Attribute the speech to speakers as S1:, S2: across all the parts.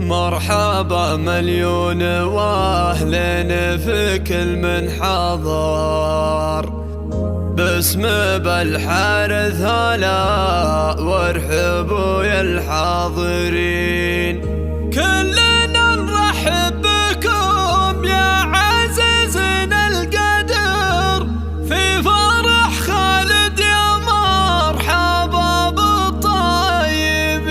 S1: مرحبا مليون واهلين في كل من حضر، باسم بالحارث هلا وارحبوا يا الحاضرين. كلنا نرحب بكم يا عزيزنا القدر في فرح خالد، يا مرحبا بالطيبين.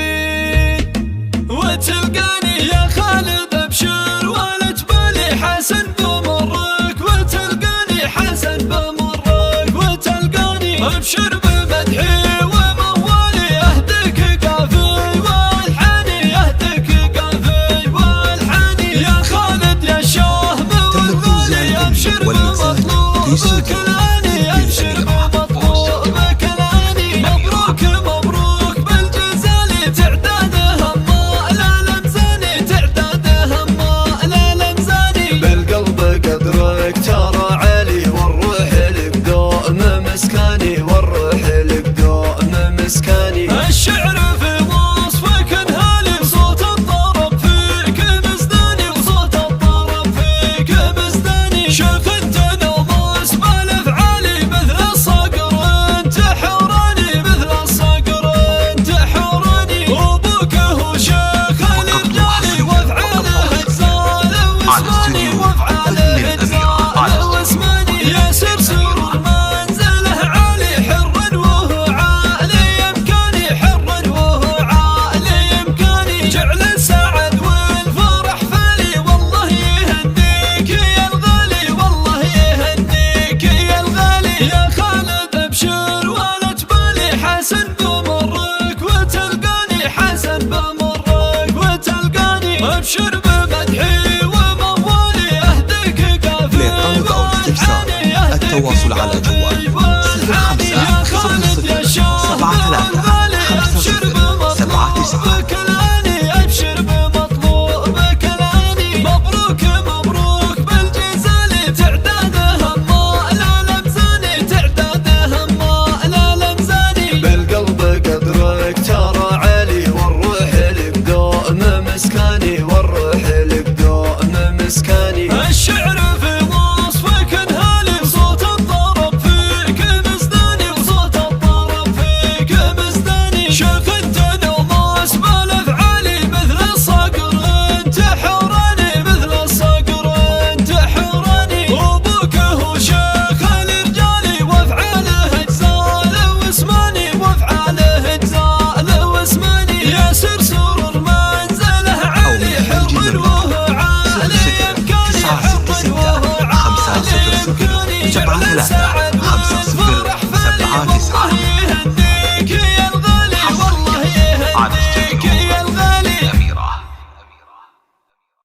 S1: وتلقاني يا خالد ابشر ولا تبالي حسن بمرك، وتلقاني حسن بمرك، وتلقاني ابشر بمدحي وموالي اهدك قافي والحاني، اهدك قافي والحاني يا خالد يا الشهم والغالي ابشر بمطلوبك الاني، ابشر بمطلوبك الاني. مبروك مبروك بالجزال تعدادها ما لا لمزاني، تعدادها ما لا لمزاني. بالقلب قدرك ترى علي والروح لك دوم مسكاني، والروح لك دوم مسكاني. الشعر في وصفك انهالي وصوت الطرب فيك مزداني، وصوت الطرب فيك مزداني. شيخ انت نوماس بالافعالي مثل الصقر انت حوراني، مثل الصقر انت حوراني. وابوك هو شيخ الرجال وافعاله اجزال واسماني، وافعاله اجزال واسماني. يا سرسور منزله عالي حر وهو عالي امكاني، حر وهو عالي امكاني. جعل السعد والفرح فالي والله يهنيك يا الغالي، والله يهنيك يا الغالي. يا خالد ابشر ولا تبالي حسن بمرك، وتلقاني حسن بمرك، وتلقاني ابشر بمدحي وموالي اهدك قافي والحاني، اهدك
S2: التواصل على جوال
S1: 05 الاني، ابشر بمطلوبك الاني. مبروك مبروك بالجزال تعدادها ما لا لمزاني، تعدادها ما لا لمزاني. بالقلب قدرك ترى علي والروح لك دوم مسكاني، والروح لك دوم مسكاني. الشعر في وصفك انهالي وصوت الطرب فيك مزداني، وصوت الطرب فيك مزداني. شيخ انت نوماس بالافعالي مثل الصقر انت حوراني، مثل الصقر انت حوراني. وابوك هو شيخ الرجال وافعاله اجزال واسماني، وافعاله اجزال واسماني. يا سرسور منزله عالي حر وهو عالي امكاني، حر وهو عالي امكاني. جعل السعد والفرح فالي والله